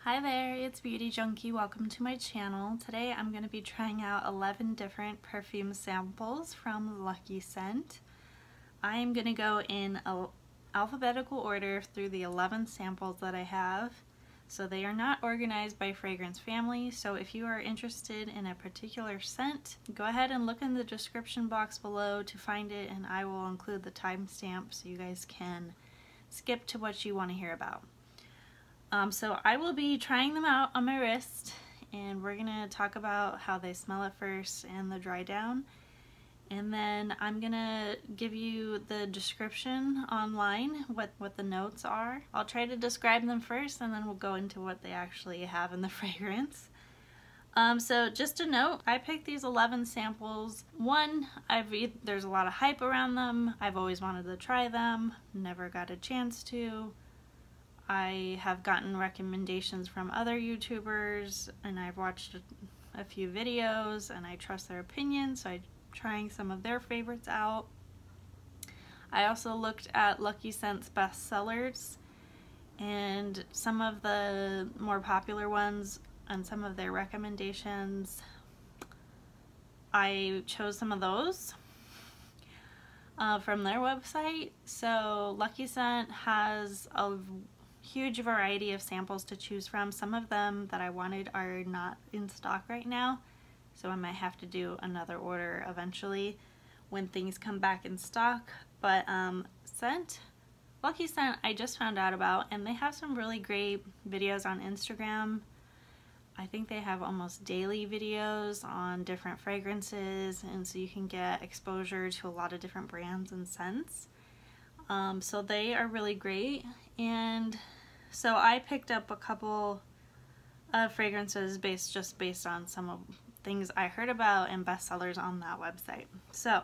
Hi there, it's Beauty Junkie. Welcome to my channel. Today I'm going to be trying out 11 different perfume samples from Lucky Scent. I am going to go in alphabetical order through the 11 samples that I have. So they are not organized by fragrance family, so if you are interested in a particular scent, go ahead and look in the description box below to find it, and I will include the timestamp so you guys can skip to what you want to hear about. So I will be trying them out on my wrist, and we're gonna talk about how they smell at first and the dry down, and then I'm gonna give you the description online, what the notes are. I'll try to describe them first, and then we'll go into what they actually have in the fragrance. So just a note, I picked these 11 samples. One, there's a lot of hype around them. I've always wanted to try them, never got a chance to. I have gotten recommendations from other YouTubers, and I've watched a few videos, and I trust their opinions, so I'm trying some of their favorites out. I also looked at Lucky Scent's bestsellers and some of the more popular ones and some of their recommendations. I chose some of those from their website. So Lucky Scent has a huge variety of samples to choose from. Some of them that I wanted are not in stock right now, so I might have to do another order eventually when things come back in stock. But Lucky Scent I just found out about, and they have some really great videos on Instagram. I think they have almost daily videos on different fragrances, and so you can get exposure to a lot of different brands and scents. So they are really great, and so I picked up a couple of fragrances just based on some of things I heard about and bestsellers on that website. So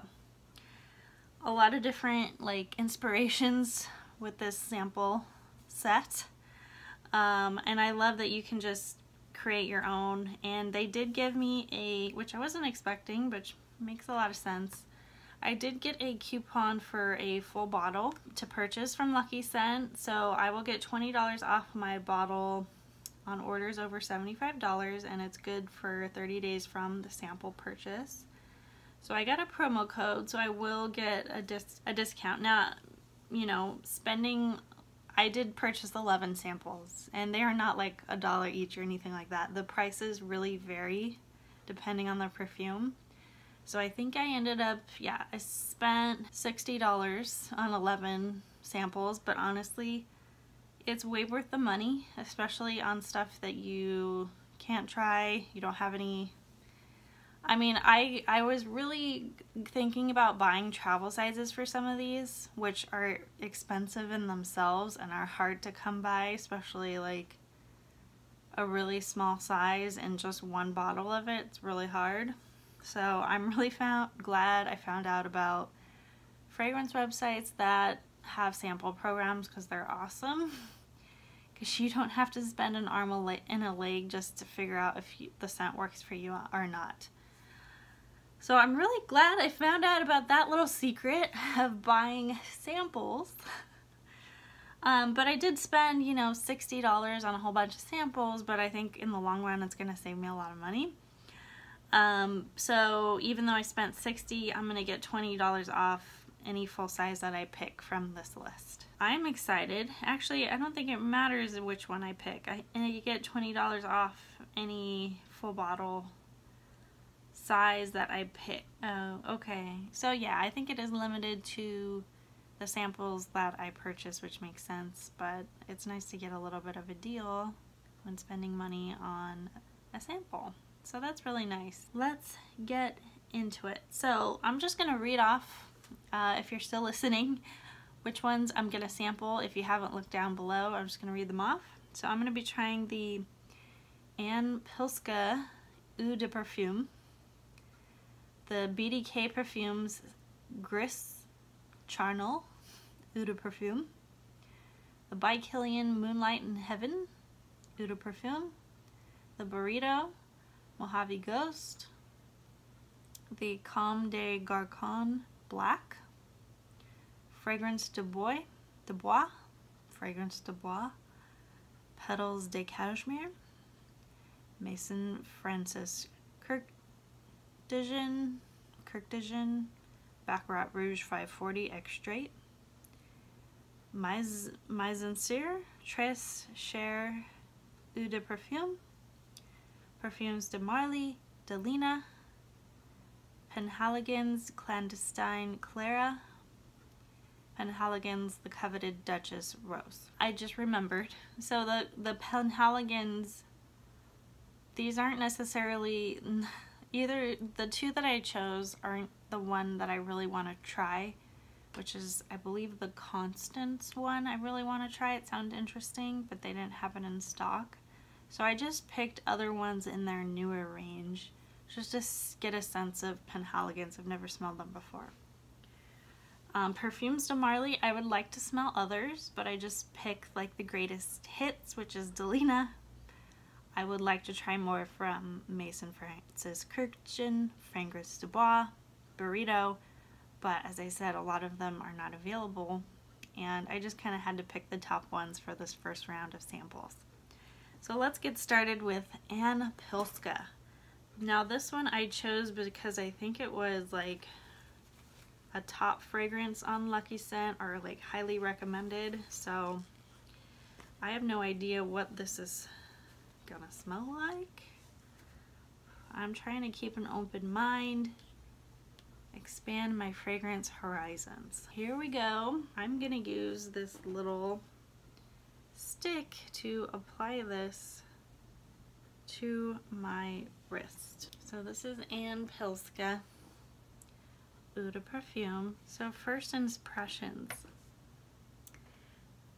a lot of different inspirations with this sample set, and I love that you can just create your own. And they did give me which I wasn't expecting, but makes a lot of sense. I did get a coupon for a full bottle to purchase from Lucky Scent, so I will get $20 off my bottle on orders over $75, and it's good for 30 days from the sample purchase. So I got a promo code, so I will get a discount. Now, you know, I did purchase 11 samples, and they are not like $1 each or anything like that. The prices really vary depending on the perfume. So I think I ended up, I spent $60 on 11 samples, but honestly, it's way worth the money, especially on stuff that you can't try, you don't have any. I mean, I was really thinking about buying travel sizes for some of these, which are expensive in themselves and are hard to come by, especially like a really small size and just one bottle of it. It's really hard. So I'm really glad I found out about fragrance websites that have sample programs, because they're awesome. Because you don't have to spend an arm and a leg just to figure out if the scent works for you or not. So I'm really glad I found out about that little secret of buying samples. But I did spend, you know, $60 on a whole bunch of samples, but I think in the long run it's going to save me a lot of money. So even though I spent $60, I'm gonna get $20 off any full size that I pick from this list. I'm excited. Actually, I don't think it matters which one I pick. I get $20 off any full bottle size that I pick. Oh, okay. So yeah, I think it is limited to the samples that I purchase, which makes sense, but it's nice to get a little bit of a deal when spending money on a sample. So that's really nice. Let's get into it. So I'm just gonna read off, if you're still listening, which ones I'm gonna sample. If you haven't looked down below, I'm just gonna read them off. So I'm gonna be trying the Pliska Eau de Parfum, the BDK Perfumes Gris Charnel Eau de Parfum, the by Kilian Moonlight in Heaven Eau de Parfum, the Byredo Mojave Ghost, the Comme de Garcons Black, Fragrance de Bois, Fragrance de Bois, Petals de Cashmere, Maison Francis Kurkdjian, Baccarat Rouge 540 Extrait, Mizensir, Chere, Eau de Parfum, Parfums de Marly, Delina, Penhaligons, Clandestine, Clara, Penhaligons, the Coveted Duchess, Rose. I just remembered. So the Penhaligons, these aren't necessarily, either the two that I chose aren't the one that I really want to try, which is, I believe, the Constance one I really want to try. It sounded interesting, but they didn't have it in stock. So I just picked other ones in their newer range, just to get a sense of Penhaligons. I've never smelled them before. Parfums de Marly, I would like to smell others, but I just picked like the greatest hits, which is Delina. I would like to try more from Maison Francis Kurkdjian, Fragrance de Bois, Byredo, but as I said, a lot of them are not available, and I just kind of had to pick the top ones for this first round of samples. So let's get started with Pliska. Now this one I chose because I think it was like a top fragrance on Lucky Scent, or like highly recommended, so I have no idea what this is gonna smell like. I'm trying to keep an open mind, expand my fragrance horizons. Here we go. I'm gonna use this little stick to apply this to my wrist. So this is Pliska Eau de Parfum. So first impressions.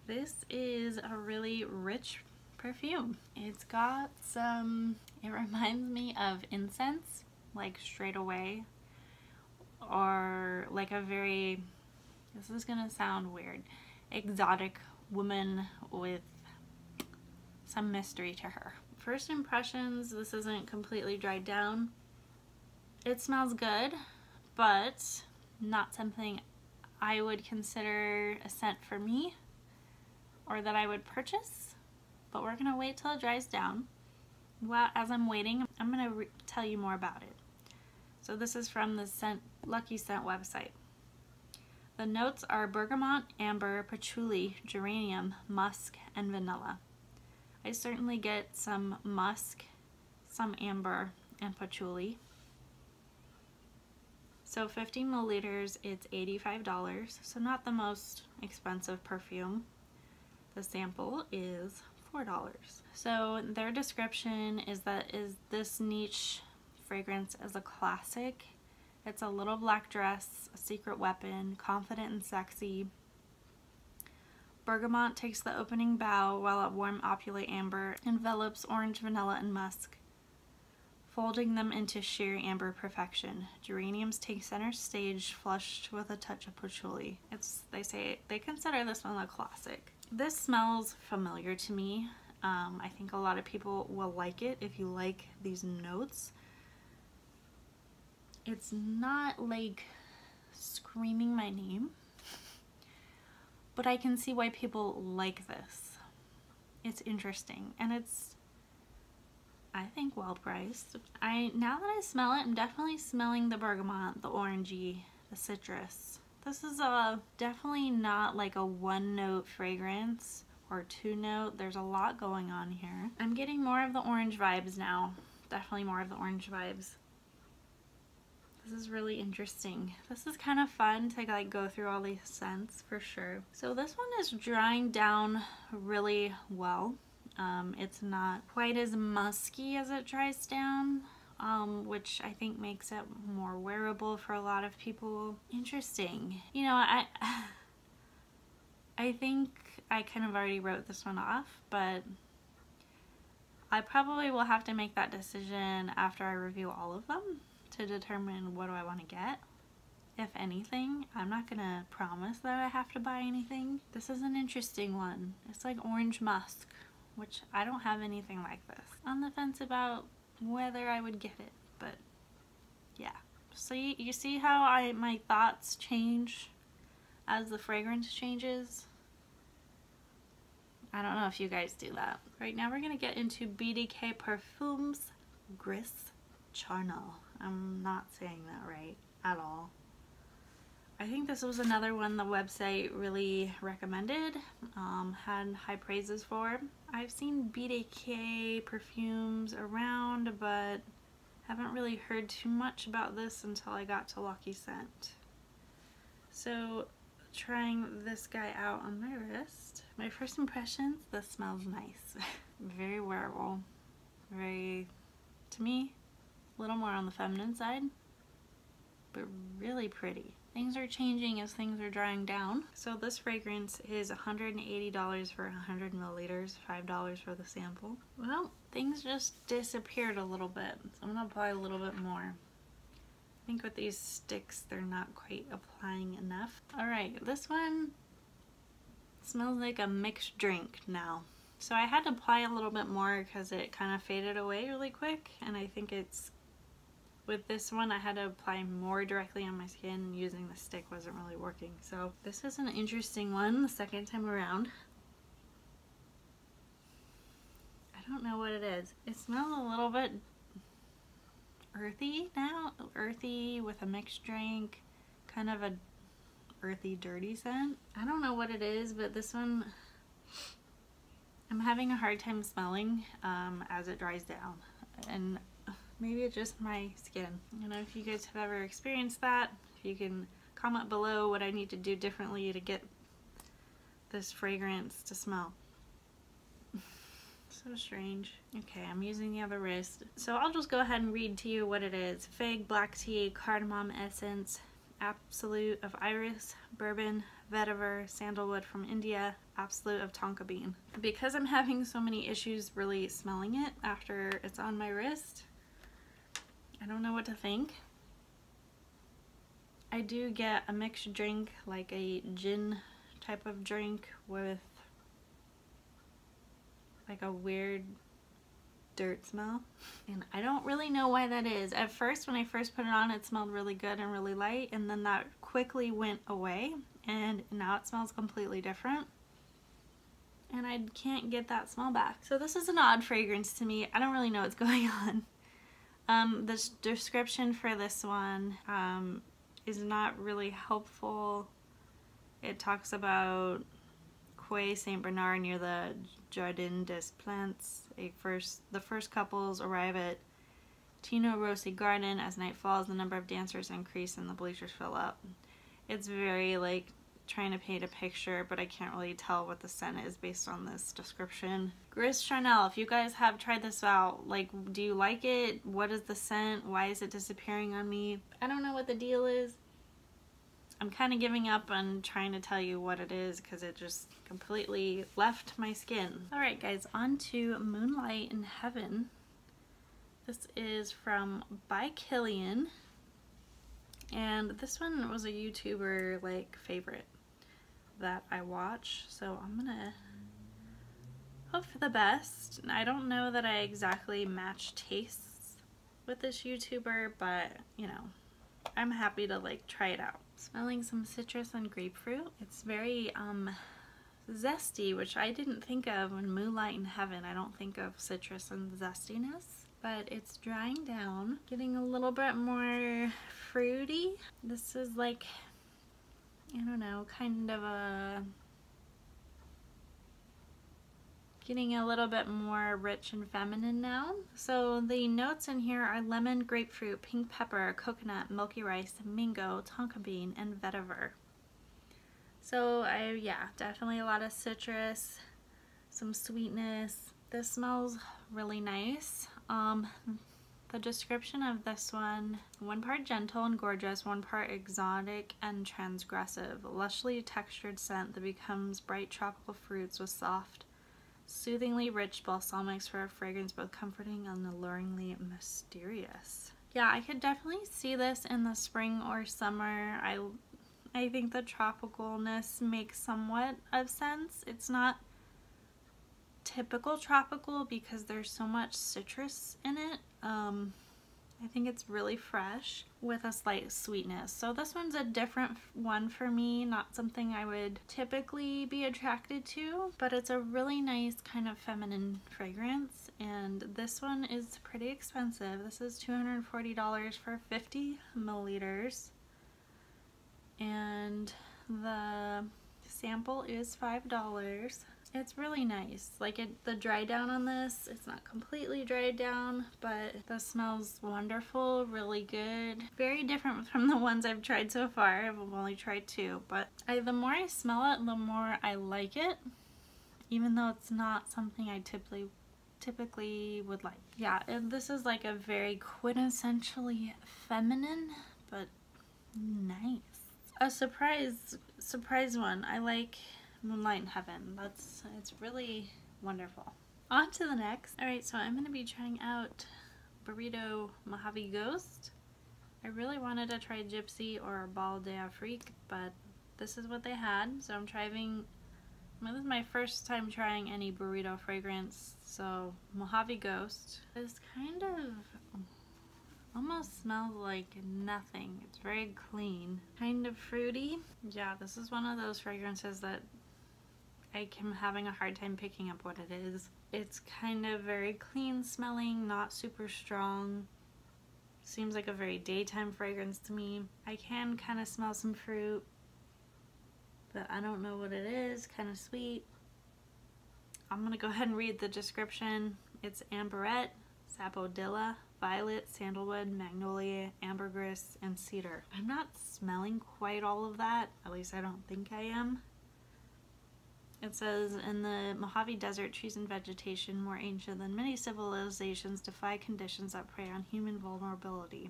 This is a really rich perfume. It's got some, it reminds me of incense, like straight away, or like a very, this is gonna sound weird, exotic woman with some mystery to her. First impressions, this isn't completely dried down. It smells good, but not something I would consider a scent for me or that I would purchase, but we're gonna wait till it dries down. Well, as I'm waiting, I'm gonna tell you more about it. So this is from the Lucky Scent website. The notes are bergamot, amber, patchouli, geranium, musk, and vanilla. I certainly get some musk, some amber, and patchouli. So 50 milliliters, it's $85, so not the most expensive perfume. The sample is $4. So their description is that this niche fragrance is a classic. It's a little black dress, a secret weapon, confident and sexy. Bergamot takes the opening bow, while a warm opulate amber envelops orange, vanilla, and musk, folding them into sheer amber perfection. Geraniums take center stage, flushed with a touch of patchouli. They consider this one a classic. This smells familiar to me. I think a lot of people will like it if you like these notes. It's not like screaming my name, but I can see why people like this. It's interesting, and it's, I think, well priced. Now that I smell it, I'm definitely smelling the bergamot, the orangey, the citrus. This is definitely not like a one note fragrance or two note. There's a lot going on here. I'm getting more of the orange vibes now. Definitely more of the orange vibes. This is really interesting. This is kind of fun to like go through all these scents for sure. So this one is drying down really well. It's not quite as musky as it dries down, which I think makes it more wearable for a lot of people. Interesting. You know, I think I kind of already wrote this one off, but I probably will have to make that decision after I review all of them to determine what do I want to get, if anything. I'm not gonna promise that I have to buy anything. This is an interesting one. It's like orange musk, which I don't have anything like this. On the fence about whether I would get it, but yeah. So you see how my thoughts change as the fragrance changes? I don't know if you guys do that. Right now we're gonna get into BDK Parfums Gris Charnel. I'm not saying that right at all. I think this was another one the website really recommended, had high praises for. I've seen BDK perfumes around, but haven't really heard too much about this until I got to Lucky Scent. So trying this guy out on my wrist. My first impressions, this smells nice. Very wearable. Very, to me, a little more on the feminine side, but really pretty. Things are changing as things are drying down. So this fragrance is $180 for 100 milliliters, $5 for the sample. Well, things just disappeared a little bit, so I'm gonna apply a little bit more. I think with these sticks, they're not quite applying enough. All right, this one smells like a mixed drink now. So I had to apply a little bit more because it kind of faded away really quick, and I think it's, with this one I had to apply more directly on my skin, and using the stick wasn't really working. So this is an interesting one the second time around. I don't know what it is. It smells a little bit earthy now, earthy with a mixed drink, kind of a earthy dirty scent. I don't know what it is, but this one I'm having a hard time smelling as it dries down, and maybe it's just my skin. You know, if you guys have ever experienced that, if you can comment below what I need to do differently to get this fragrance to smell. So strange. Okay, I'm using the other wrist. So I'll just go ahead and read to you what it is. Fig, black tea, cardamom essence, absolute of iris, bourbon, vetiver, sandalwood from India, absolute of tonka bean. Because I'm having so many issues really smelling it after it's on my wrist, I don't know what to think. I do get a mixed drink, like a gin type of drink with like a weird dirt smell, and I don't really know why that is. At first, when I first put it on, it smelled really good and really light, and then that quickly went away, and now it smells completely different, and I can't get that smell back. So this is an odd fragrance to me. I don't really know what's going on. The description for this one is not really helpful. It talks about Quai Saint Bernard near the Jardin des Plantes. The first couples arrive at Tino Rossi Garden. As night falls, the number of dancers increase and the bleachers fill up. It's very like trying to paint a picture, but I can't really tell what the scent is based on this description. Gris Charnel, if you guys have tried this out, like, do you like it? What is the scent? Why is it disappearing on me? I don't know what the deal is. I'm kind of giving up on trying to tell you what it is because it just completely left my skin. Alright guys, on to Moonlight in Heaven. This is from by Kilian, and this one was a YouTuber like favorite that I watch, so I'm gonna hope for the best. I don't know that I exactly match tastes with this YouTuber, but you know, I'm happy to like try it out. Smelling some citrus and grapefruit. It's very zesty, which I didn't think of when Moonlight in Heaven. I don't think of citrus and zestiness, but it's drying down, getting a little bit more fruity. This is like, I don't know, kind of a, getting a little bit more rich and feminine now. So the notes in here are lemon, grapefruit, pink pepper, coconut, milky rice, mango, tonka bean, and vetiver. So yeah, definitely a lot of citrus, some sweetness. This smells really nice. The description of this one part gentle and gorgeous, one part exotic and transgressive. Lushly textured scent that becomes bright tropical fruits with soft, soothingly rich balsamics for a fragrance both comforting and alluringly mysterious. Yeah, I could definitely see this in the spring or summer. I think the tropicalness makes somewhat of sense. It's not typical tropical because there's so much citrus in it. I think it's really fresh with a slight sweetness. So this one's a different one for me, not something I would typically be attracted to, but it's a really nice kind of feminine fragrance. And this one is pretty expensive. This is $240 for 50 milliliters. And the sample is $5. It's really nice. Like the dry down on this, it's not completely dried down, but this smells wonderful, really good. Very different from the ones I've tried so far. I've only tried 2, but the more I smell it, the more I like it, even though it's not something I typically would like. Yeah, this is like a very quintessentially feminine, but nice. A surprise one. I like Moonlight in Heaven. It's really wonderful. On to the next. Alright, so I'm going to be trying out Byredo Mojave Ghost. I really wanted to try Gypsy or Bal d'Afrique, but this is what they had. So this is my first time trying any Byredo fragrance. So Mojave Ghost is kind of almost smells like nothing. It's very clean, kind of fruity. Yeah, this is one of those fragrances that I'm having a hard time picking up what it is. It's kind of very clean smelling, not super strong. Seems like a very daytime fragrance to me. I can kind of smell some fruit, but I don't know what it is. Kind of sweet. I'm gonna go ahead and read the description. It's amberette, sapodilla, violet, sandalwood, magnolia, ambergris, and cedar. I'm not smelling quite all of that. At least I don't think I am. It says, in the Mojave Desert, trees and vegetation more ancient than many civilizations defy conditions that prey on human vulnerability.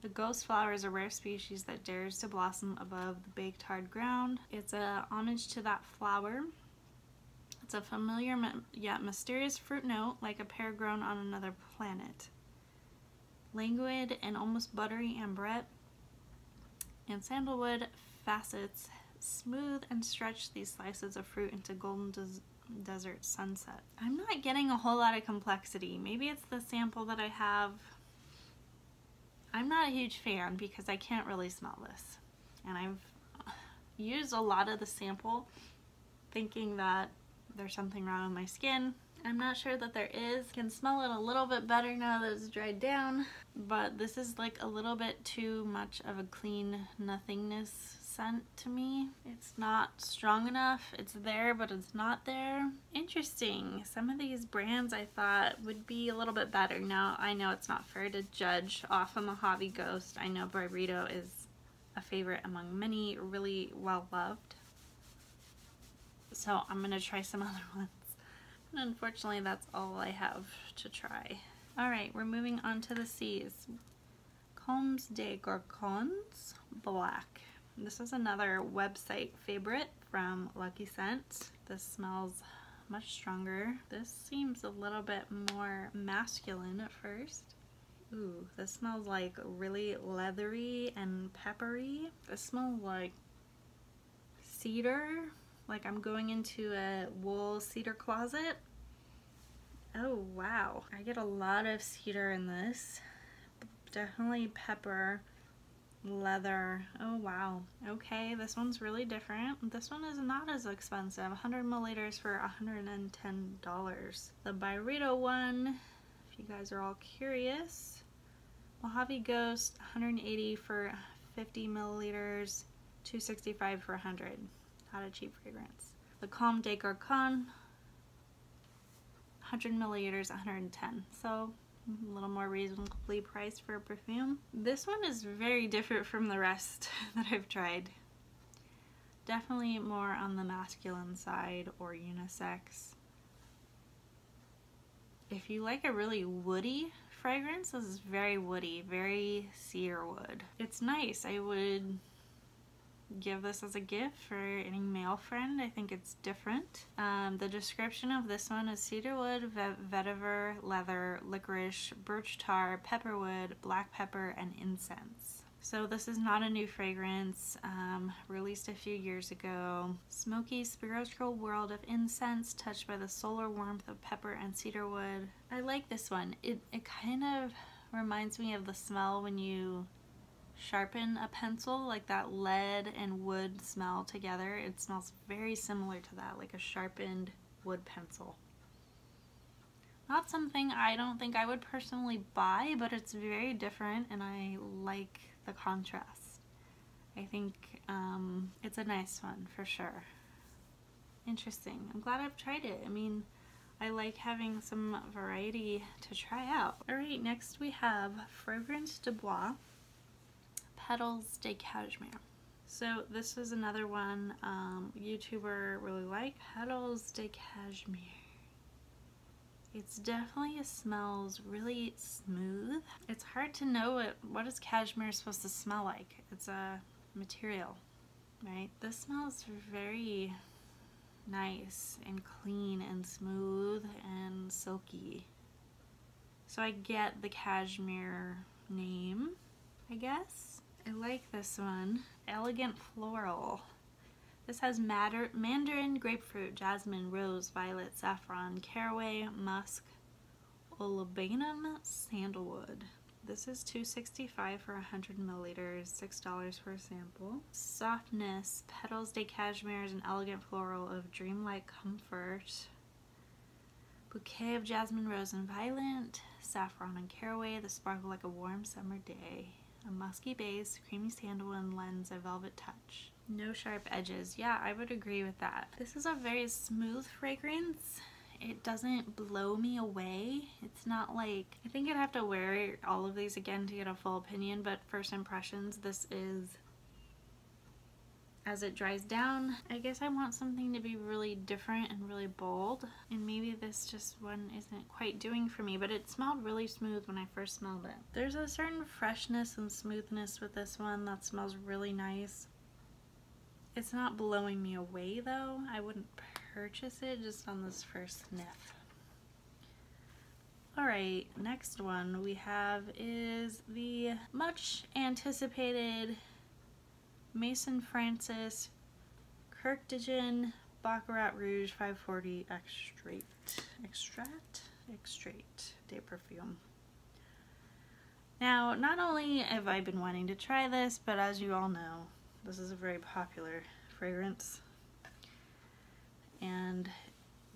The ghost flower is a rare species that dares to blossom above the baked hard ground. It's a homage to that flower. It's a familiar yet mysterious fruit note, like a pear grown on another planet. Languid and almost buttery amberette and sandalwood facets smooth and stretch these slices of fruit into golden desert sunset. I'm not getting a whole lot of complexity. Maybe it's the sample that I have. I'm not a huge fan because I can't really smell this. And I've used a lot of the sample thinking that there's something wrong with my skin. I'm not sure that there is. Can smell it a little bit better now that it's dried down, but this is like a little bit too much of a clean nothingness scent to me. It's not strong enough. It's there, but it's not there. Interesting. Some of these brands I thought would be a little bit better. Now, I know it's not fair to judge off a Mojave Ghost. I know Byredo is a favorite among many, really well loved. So I'm gonna try some other ones. And unfortunately, that's all I have to try. Alright, we're moving on to the C's. Comme des Garcons Black. This is another website favorite from Lucky Scent. This smells much stronger. This seems a little bit more masculine at first. Ooh, this smells like really leathery and peppery. This smells like cedar. Like I'm going into a wool cedar closet. Oh wow, I get a lot of cedar in this. Definitely pepper, leather. Oh wow. Okay, this one's really different. This one is not as expensive. 100 milliliters for $110. The Byredo one, if you guys are all curious. Mojave Ghost, 180 for 50 milliliters, $265 for 100. Not a cheap fragrance. The Comme des Garcons, 100 milliliters, 110. So a little more reasonably priced for a perfume. This one is very different from the rest that I've tried. Definitely more on the masculine side or unisex. If you like a really woody fragrance, this is very woody, very cedar wood. It's nice. I would give this as a gift for any male friend. I think it's different. The description of this one is cedarwood, vetiver, leather, licorice, birch tar, pepperwood, black pepper, and incense. So this is not a new fragrance, released a few years ago. Smoky, spiritual world of incense touched by the solar warmth of pepper and cedarwood. I like this one. It kind of reminds me of the smell when you sharpen a pencil, like that lead and wood smell together. It smells very similar to that, like a sharpened wood pencil. Not something I don't think I would personally buy, but it's very different and I like the contrast. I think it's a nice one for sure. Interesting. I'm glad I've tried it. I mean, I like having some variety to try out. Alright, next we have Fragrance de Bois, Petals de Cashmere. So this is another one YouTuber really liked, Petals de Cashmere. It's definitely smells really smooth. It's hard to know what is cashmere supposed to smell like. It's a material, right? This smells very nice and clean and smooth and silky. So I get the cashmere name, I guess. I like this one. Elegant Floral. This has mandarin, grapefruit, jasmine, rose, violet, saffron, caraway, musk, olibanum, sandalwood. This is $2.65 for 100 milliliters, $6 for a sample. Softness, Petals de Cashmere is an elegant floral of dreamlike comfort. Bouquet of jasmine, rose, and violet, saffron and caraway, the sparkle like a warm summer day. A musky base, creamy sandalwood lends a velvet touch. No sharp edges. Yeah, I would agree with that. This is a very smooth fragrance. It doesn't blow me away. It's not like, I think I'd have to wear all of these again to get a full opinion, but first impressions, this is, as it dries down, I guess I want something to be really different and really bold, and maybe this just one isn't quite doing for me, but it smelled really smooth when I first smelled it. There's a certain freshness and smoothness with this one that smells really nice. It's not blowing me away though. I wouldn't purchase it just on this first sniff. Alright, next one we have is the much anticipated Maison Francis Kurkdjian Baccarat Rouge 540 Extrait de Parfum. Now, not only have I been wanting to try this, but as you all know, this is a very popular fragrance, and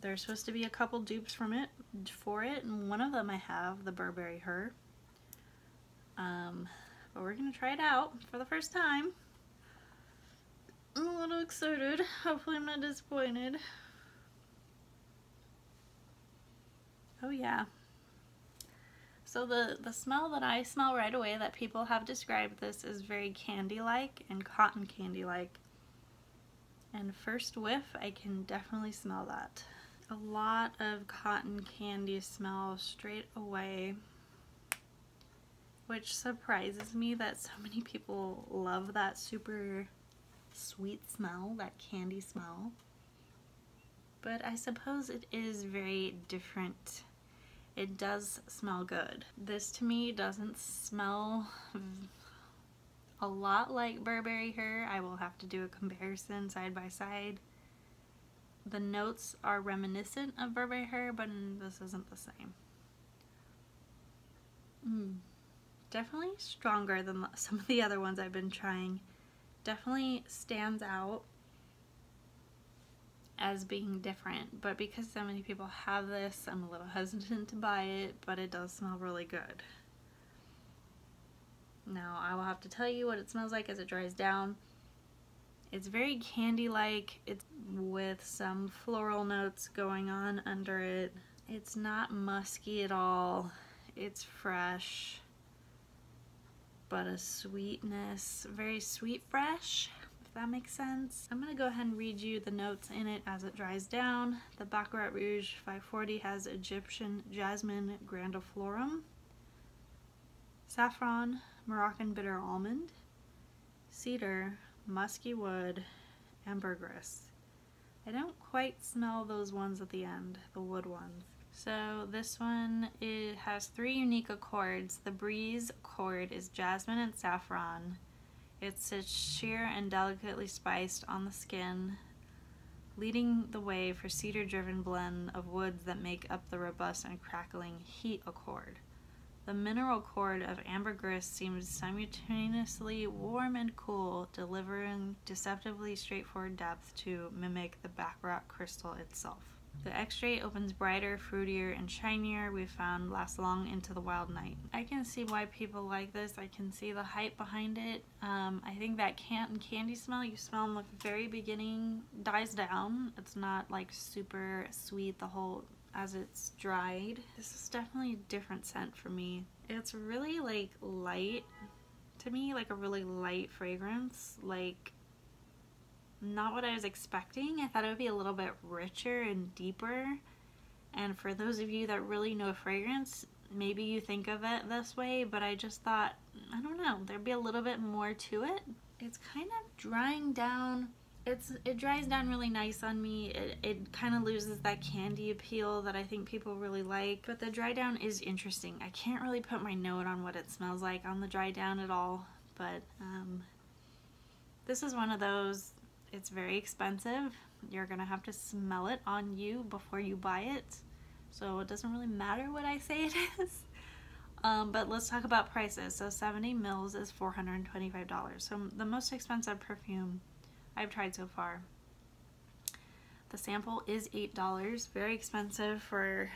there's supposed to be a couple dupes for it, and one of them I have, the Burberry Her. But we're gonna try it out for the first time. I'm a little excited. Hopefully I'm not disappointed. Oh yeah. So the smell that I smell right away that people have described this is very candy-like and cotton candy-like. And first whiff, I can definitely smell that. A lot of cotton candy smell straight away, which surprises me that so many people love that super sweet smell, that candy smell. But I suppose it is very different. It does smell good. This to me doesn't smell a lot like Burberry Her. I will have to do a comparison side by side. The notes are reminiscent of Burberry Her, but this isn't the same. Definitely stronger than some of the other ones I've been trying. Definitely stands out as being different, but because so many people have this, I'm a little hesitant to buy it, but it does smell really good. Now I will have to tell you what it smells like as it dries down. It's very candy-like. It's with some floral notes going on under it. It's not musky at all. It's fresh, but a sweetness, very sweet fresh, if that makes sense. I'm gonna go ahead and read you the notes in it as it dries down. The Baccarat Rouge 540 has Egyptian jasmine grandiflorum, saffron, Moroccan bitter almond, cedar, musky wood, ambergris. I don't quite smell those ones at the end, the wood ones. So this one, it has 3 unique accords. The Breeze accord is jasmine and saffron. It's a sheer and delicately spiced on the skin, leading the way for cedar-driven blend of woods that make up the robust and crackling Heat accord. The mineral chord of ambergris seems simultaneously warm and cool, delivering deceptively straightforward depth to mimic the Baccarat crystal itself. The extrait opens brighter, fruitier, and shinier. We found lasts long into the wild night. I can see why people like this. I can see the hype behind it. I think that candy smell you smell in the very beginning dies down. It's not like super sweet the whole as it's dried. This is definitely a different scent for me. It's really like light to me, like a really light fragrance, like not what I was expecting. I thought it would be a little bit richer and deeper, and for those of you that really know fragrance, maybe you think of it this way, but I just thought, I don't know, there'd be a little bit more to it. It's kind of drying down. It dries down really nice on me. It kind of loses that candy appeal that I think people really like, but the dry down is interesting. I can't really put my note on what it smells like on the dry down at all, but this is one of those, it's very expensive. You're gonna have to smell it on you before you buy it, so it doesn't really matter what I say it is. But let's talk about prices. So 70 mils is $425. So the most expensive perfume I've tried so far. The sample is $8, very expensive for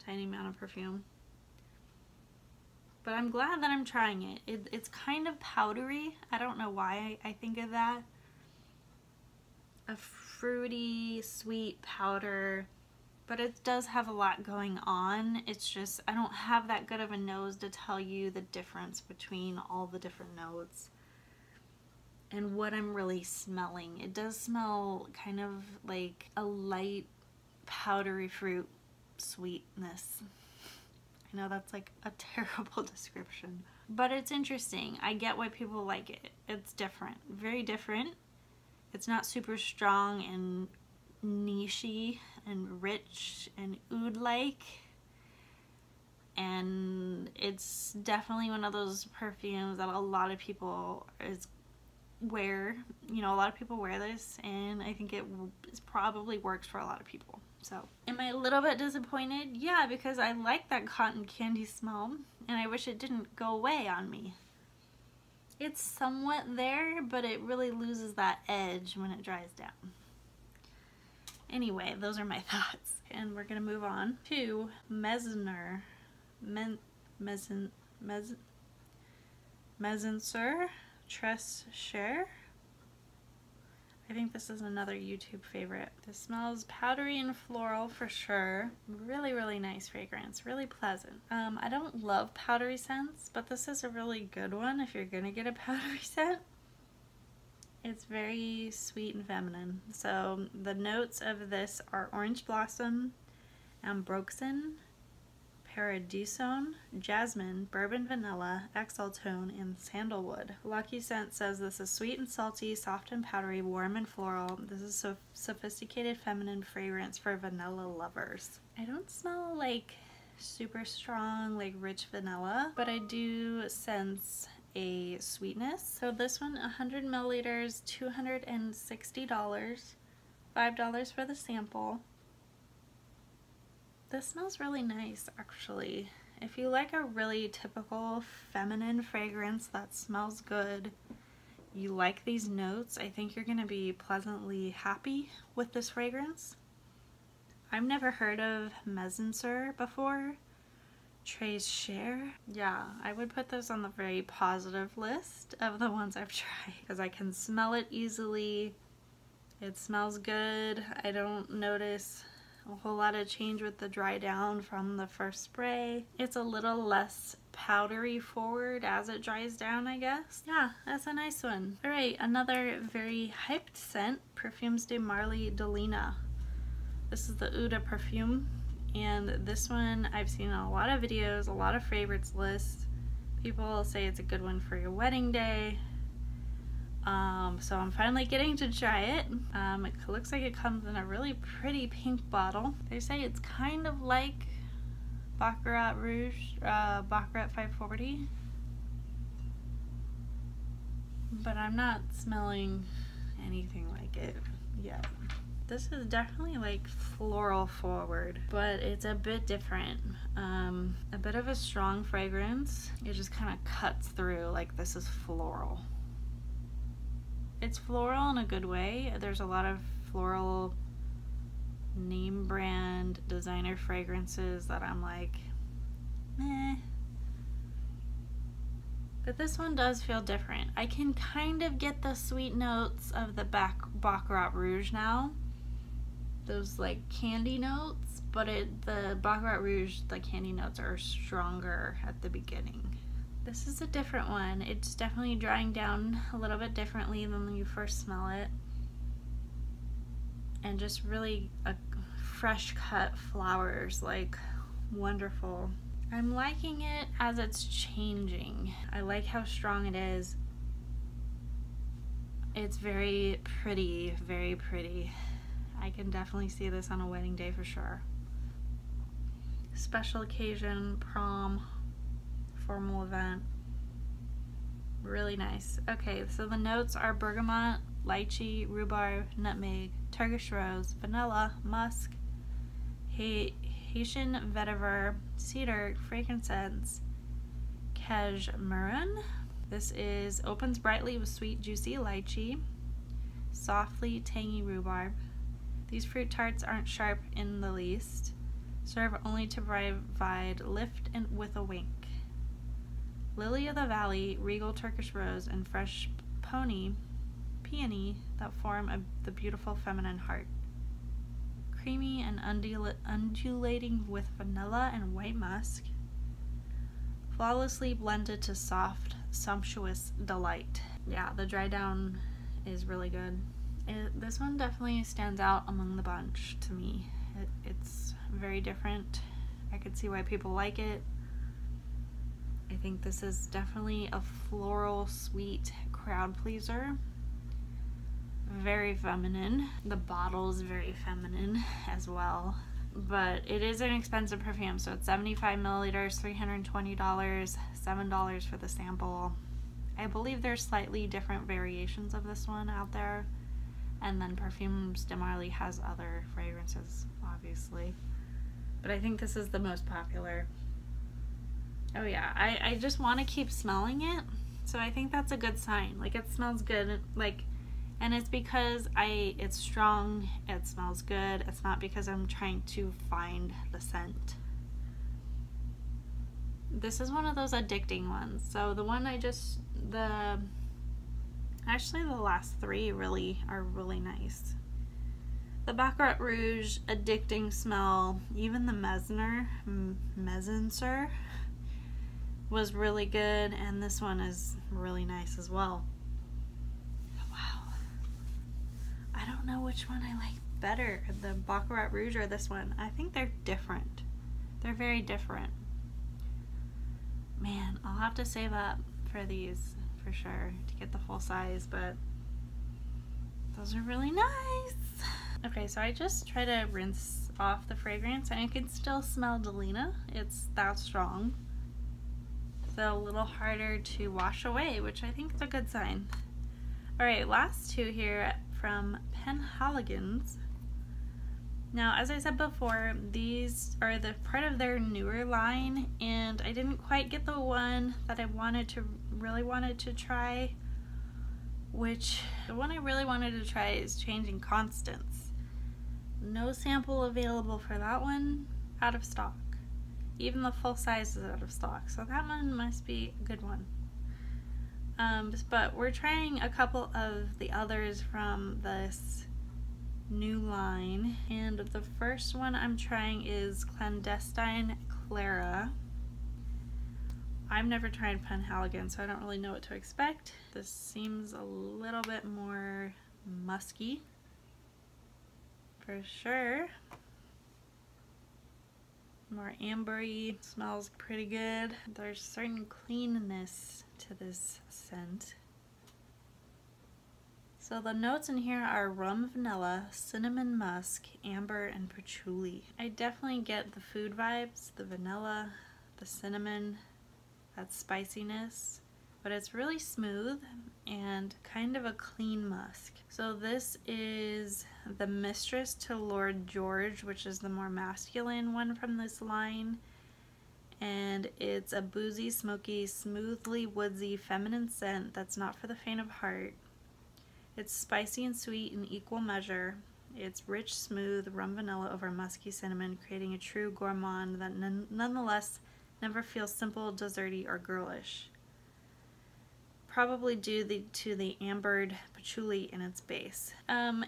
a tiny amount of perfume. But I'm glad that I'm trying it. It's kind of powdery. I don't know why I think of that. A fruity, sweet powder, but it does have a lot going on. It's just, I don't have that good of a nose to tell you the difference between all the different notes and what I'm really smelling. It does smell kind of like a light powdery fruit sweetness. I know that's like a terrible description, but it's interesting. I get why people like it. It's different, very different. It's not super strong and nichey and rich and oud-like, and it's definitely one of those perfumes that a lot of people wear. You know, a lot of people wear this, and I think it probably works for a lot of people. So, am I a little bit disappointed? Yeah, because I like that cotton candy smell, and I wish it didn't go away on me. It's somewhat there, but it really loses that edge when it dries down. Anyway, those are my thoughts, and we're gonna move on to Mizensir. Mizensir Chere. I think this is another YouTube favorite. This smells powdery and floral for sure. Really, really nice fragrance, really pleasant. I don't love powdery scents, but this is a really good one if you're gonna get a powdery scent. It's very sweet and feminine. So the notes of this are orange blossom, ambroxan, paradisone, jasmine, bourbon vanilla, exaltone, and sandalwood. Lucky Scent says this is sweet and salty, soft and powdery, warm and floral. This is a sophisticated feminine fragrance for vanilla lovers. I don't smell like super strong, like rich vanilla, but I do sense a sweetness. So this one, 100 milliliters, $260, $5 for the sample. This smells really nice, actually. If you like a really typical feminine fragrance that smells good, you like these notes, I think you're gonna be pleasantly happy with this fragrance. I've never heard of Mizensir before. Chere. Yeah, I would put this on the very positive list of the ones I've tried because I can smell it easily. It smells good. I don't notice a whole lot of change with the dry down from the first spray. It's a little less powdery forward as it dries down, I guess. Yeah, that's a nice one. All right, another very hyped scent, Parfums de Marly Delina. This is the Eau de Parfum, and this one I've seen in a lot of videos, a lot of favorites lists. People say it's a good one for your wedding day. So I'm finally getting to try it. It looks like it comes in a really pretty pink bottle. They say it's kind of like Baccarat Rouge, Baccarat 540. But I'm not smelling anything like it yet. This is definitely like floral forward, but it's a bit different. A bit of a strong fragrance. It just kind of cuts through like this is floral. It's floral in a good way. There's a lot of floral name brand designer fragrances that I'm like, meh. But this one does feel different. I can kind of get the sweet notes of the Baccarat Rouge now. Those like candy notes, but the Baccarat Rouge, the candy notes are stronger at the beginning. This is a different one. It's definitely drying down a little bit differently than when you first smell it. And just really a fresh cut flowers, like wonderful. I'm liking it as it's changing. I like how strong it is. It's very pretty, very pretty. I can definitely see this on a wedding day for sure. Special occasion, prom, formal event. Really nice. Okay, so the notes are bergamot, lychee, rhubarb, nutmeg, Turkish rose, vanilla, musk, Haitian vetiver, cedar, frankincense, cashmere. This opens brightly with sweet, juicy lychee, softly tangy rhubarb. These fruit tarts aren't sharp in the least. Serve only to provide lift and with a wink. Lily of the Valley, regal Turkish rose, and fresh peony that form the beautiful feminine heart. Creamy and undulating with vanilla and white musk. Flawlessly blended to soft, sumptuous delight. Yeah, the dry down is really good. This one definitely stands out among the bunch to me. It's very different. I could see why people like it. I think this is definitely a floral, sweet crowd pleaser. Very feminine. The bottle is very feminine as well. But it is an expensive perfume, so it's 75 milliliters, $320, $7 for the sample. I believe there's slightly different variations of this one out there. And then Parfums de Marly has other fragrances, obviously. But I think this is the most popular. Oh yeah, I just want to keep smelling it. So I think that's a good sign. Like, it smells good. Like, and it's because it's strong, it smells good. It's not because I'm trying to find the scent. This is one of those addicting ones. So the one actually the last three really are really nice. The Baccarat Rouge, addicting smell. Even the Mizensir was really good, and this one is really nice as well. Wow. I don't know which one I like better, the Baccarat Rouge or this one. I think they're different. They're very different. Man, I'll have to save up for these for sure to get the full size, but those are really nice. Okay, so I just try to rinse off the fragrance, and you can still smell Delina. It's that strong. So a little harder to wash away, which I think is a good sign. Alright, last two here from Penhaligons. Now, as I said before, these are the part of their newer line, and I didn't quite get the one that I really wanted to try, which the one I really wanted to try is Changing Constants. No sample available for that one, out of stock. Even the full size is out of stock, so that one must be a good one. But we're trying a couple of the others from this new line, and the first one I'm trying is Clandestine Clara. I've never tried Penhaligons, so I don't really know what to expect. This seems a little bit more musky, for sure. More ambery, smells pretty good. There's certain cleanness to this scent. So the notes in here are rum, vanilla, cinnamon musk, amber, and patchouli. I definitely get the food vibes, the vanilla, the cinnamon, that spiciness, but it's really smooth and kind of a clean musk. So this is the Mistress to Lord George, which is the more masculine one from this line. And it's a boozy, smoky, smoothly woodsy feminine scent that's not for the faint of heart. It's spicy and sweet in equal measure. It's rich, smooth rum vanilla over musky cinnamon, creating a true gourmand that nonetheless never feels simple, desserty, or girlish. Probably due to the ambered patchouli in its base.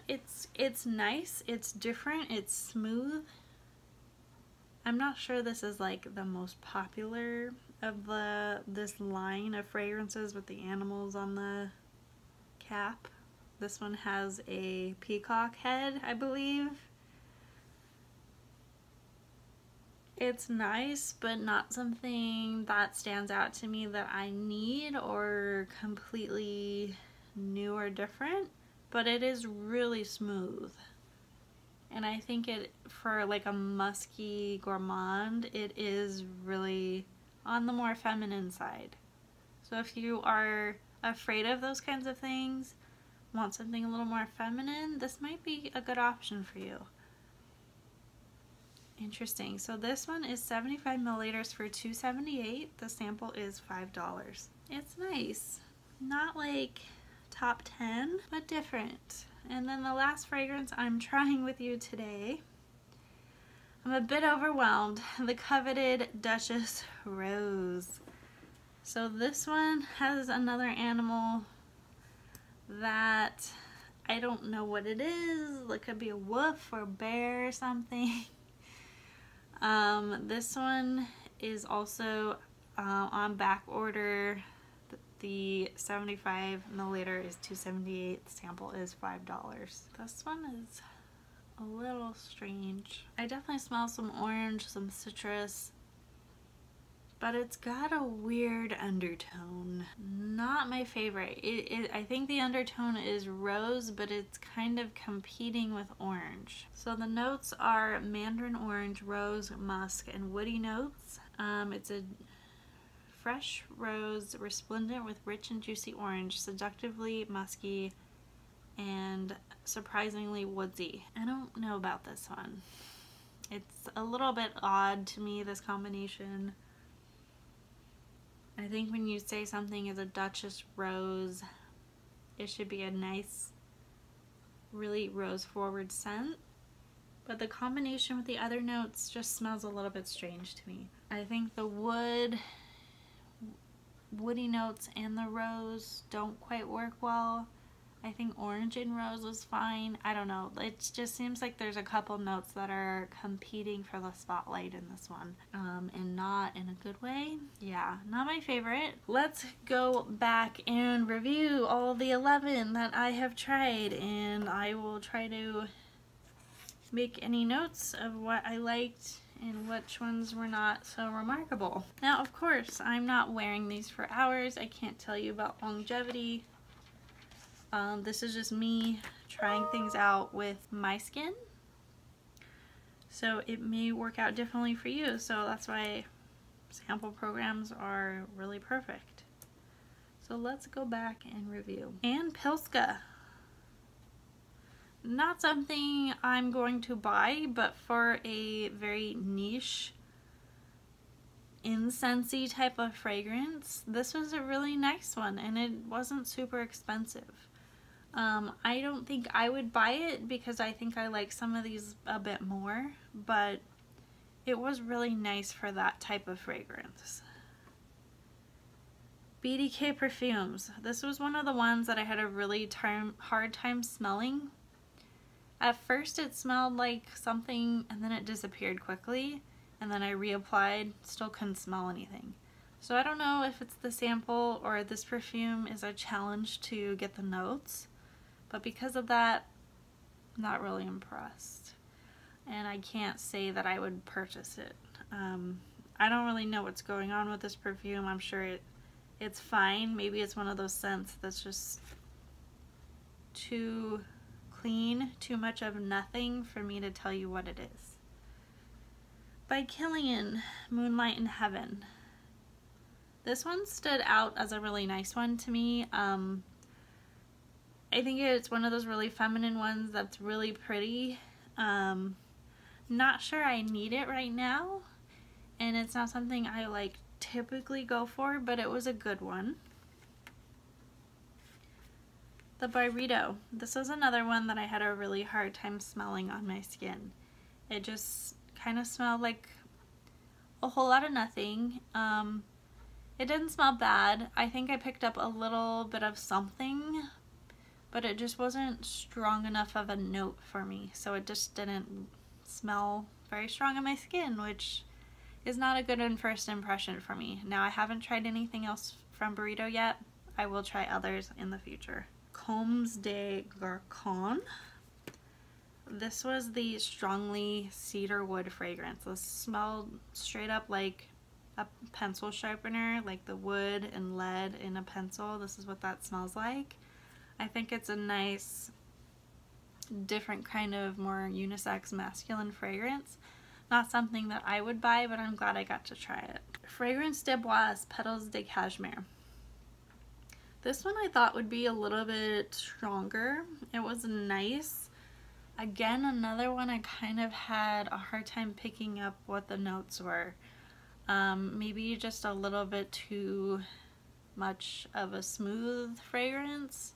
It's nice, it's different, it's smooth. I'm not sure this is like the most popular of this line of fragrances with the animals on the cap. This one has a peacock head, I believe. It's nice, but not something that stands out to me that I need or completely new or different, but it is really smooth. And I think it, for like a musky gourmand, it is really on the more feminine side. So if you are afraid of those kinds of things, want something a little more feminine, this might be a good option for you. Interesting. So this one is 75 milliliters for $2.78. The sample is $5. It's nice. Not like top 10, but different. And then the last fragrance I'm trying with you today, I'm a bit overwhelmed. The Coveted Duchess Rose. So this one has another animal that I don't know what it is. It could be a wolf or a bear or something. This one is also on back order. The 75 milliliter is $2.78. The sample is $5. This one is a little strange. I definitely smell some orange, some citrus, but it's got a weird undertone. Not my favorite. I think the undertone is rose, but it's kind of competing with orange. So the notes are mandarin orange, rose, musk, and woody notes. It's a fresh rose, resplendent with rich and juicy orange, seductively musky, and surprisingly woodsy. I don't know about this one. It's a little bit odd to me, this combination. I think when you say something is a Duchess Rose, it should be a nice, really rose-forward scent. But the combination with the other notes just smells a little bit strange to me. I think the woody notes and the rose don't quite work well. I think orange and rose was fine. I don't know. It just seems like there's a couple notes that are competing for the spotlight in this one, and not in a good way. Yeah, not my favorite. Let's go back and review all the 11 that I have tried, and I will try to make any notes of what I liked and which ones were not so remarkable. Now, of course, I'm not wearing these for hours. I can't tell you about longevity. This is just me trying things out with my skin, so it may work out differently for you. So that's why sample programs are really perfect. So let's go back and review. And Pliska. Not something I'm going to buy, but for a very niche incensey type of fragrance, this was a really nice one, and it wasn't super expensive. I don't think I would buy it because I think I like some of these a bit more, but it was really nice for that type of fragrance. BDK Parfums. This was one of the ones that I had a really hard time smelling. At first it smelled like something and then it disappeared quickly, and then I reapplied, still couldn't smell anything. So I don't know if it's the sample or this perfume is a challenge to get the notes. But because of that, I'm not really impressed. And I can't say that I would purchase it. I don't really know what's going on with this perfume. I'm sure it's fine. Maybe it's one of those scents that's just too clean, too much of nothing for me to tell you what it is. By Kilian, Moonlight in Heaven. This one stood out as a really nice one to me. I think it's one of those really feminine ones that's really pretty. Not sure I need it right now, and it's not something I like typically go for, but it was a good one. The Byredo. This was another one that I had a really hard time smelling on my skin. It just kind of smelled like a whole lot of nothing. It didn't smell bad. I think I picked up a little bit of something, but it just wasn't strong enough of a note for me, so it just didn't smell very strong on my skin, which is not a good first impression for me. Now, I haven't tried anything else from Byredo yet. I will try others in the future. Comme de Garcons. This was the strongly cedar wood fragrance. This smelled straight up like a pencil sharpener, like the wood and lead in a pencil. This is what that smells like. I think it's a nice, different kind of more unisex masculine fragrance. Not something that I would buy, but I'm glad I got to try it. Fragrance de Bois, Petales de Cashmere. This one I thought would be a little bit stronger. It was nice. Again, another one I kind of had a hard time picking up what the notes were. Maybe just a little bit too much of a smooth fragrance.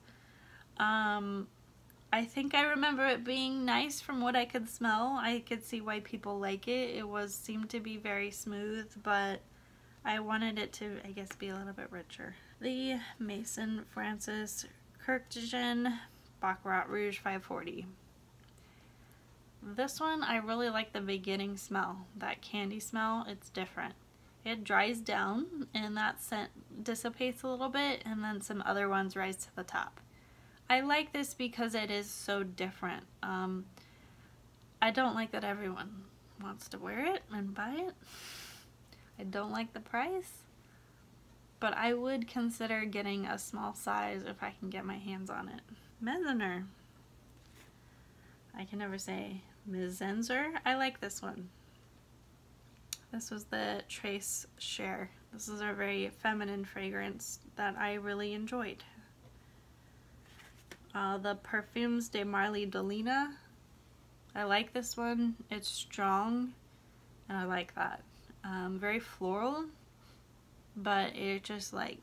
I think I remember it being nice from what I could smell. I could see why people like it. It seemed to be very smooth, but I wanted it to, I guess, be a little bit richer. The Maison Francis Kurkdjian Baccarat Rouge 540. This one, I really like the beginning smell. That candy smell, it's different. It dries down and that scent dissipates a little bit, and then some other ones rise to the top. I like this because it is so different. I don't like that everyone wants to wear it and buy it. I don't like the price, but I would consider getting a small size if I can get my hands on it. Mizensir. I can never say Mizensir. I like this one. This was the Trace Chere. This is a very feminine fragrance that I really enjoyed. The Parfums de Delina. I like this one. It's strong, and I like that. Very floral, but it just like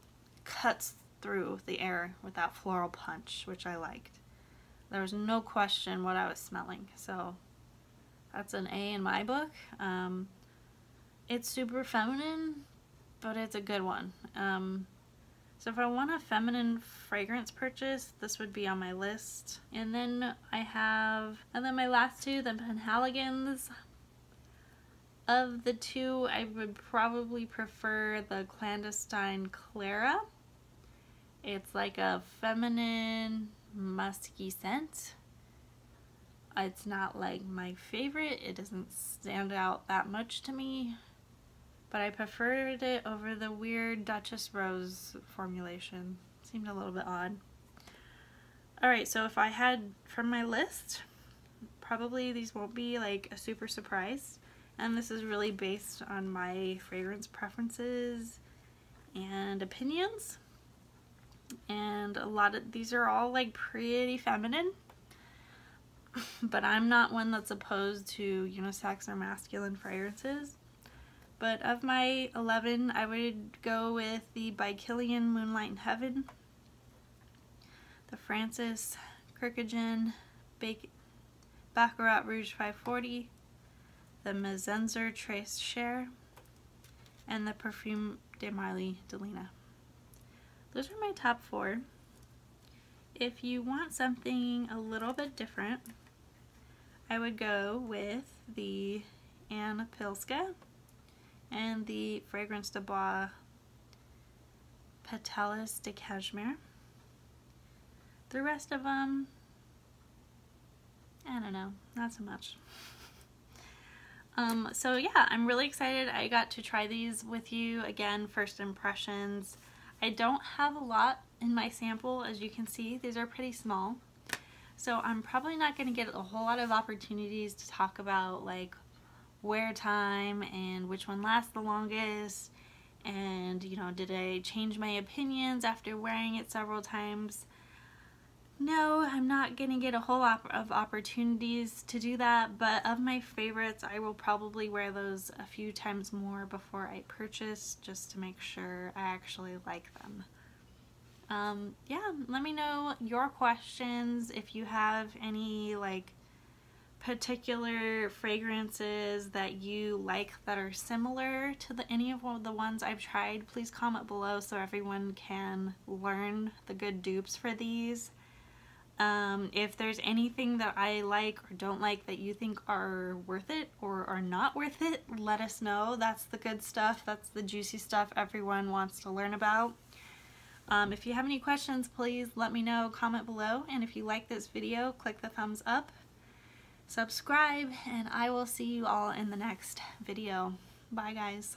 cuts through the air with that floral punch, which I liked. There was no question what I was smelling, so that's an A in my book. It's super feminine, but it's a good one. So if I want a feminine fragrance purchase, this would be on my list. And then my last two, the Penhaligons. Of the two, I would probably prefer the Clandestine Clara. It's like a feminine, musky scent. It's not like my favorite. It doesn't stand out that much to me, but I preferred it over the weird Duchess Rose formulation. Seemed a little bit odd. Alright, so if I had from my list, probably these won't be like a super surprise. And this is really based on my fragrance preferences and opinions. And a lot of these are all like pretty feminine. But I'm not one that's opposed to unisex or masculine fragrances. But of my 11, I would go with the by Kilian Moonlight in Heaven, the Francis Kurkdjian Baccarat Rouge 540, the Mizensir Trace Chere, and the Parfum de Delina. Those are my top 4. If you want something a little bit different, I would go with the Pliska and the Fragrance de Bois Petales de Cashmere. The rest of them, I don't know, not so much. So yeah, I'm really excited I got to try these with you. Again, first impressions. I don't have a lot in my sample, as you can see. These are pretty small. So I'm probably not going to get a whole lot of opportunities to talk about like wear time and which one lasts the longest And, you know, did I change my opinions after wearing it several times? No, I'm not gonna get a whole lot of opportunities to do that, but of my favorites, I will probably wear those a few times more before I purchase, just to make sure I actually like them. Yeah, let me know your questions if you have any like particular fragrances that you like that are similar to any of the ones I've tried. Please comment below so everyone can learn the good dupes for these. If there's anything that I like or don't like that you think are worth it or are not worth it, let us know. That's the good stuff. That's the juicy stuff everyone wants to learn about. If you have any questions, please let me know, comment below, and if you like this video, click the thumbs up, subscribe, and I will see you all in the next video. Bye guys.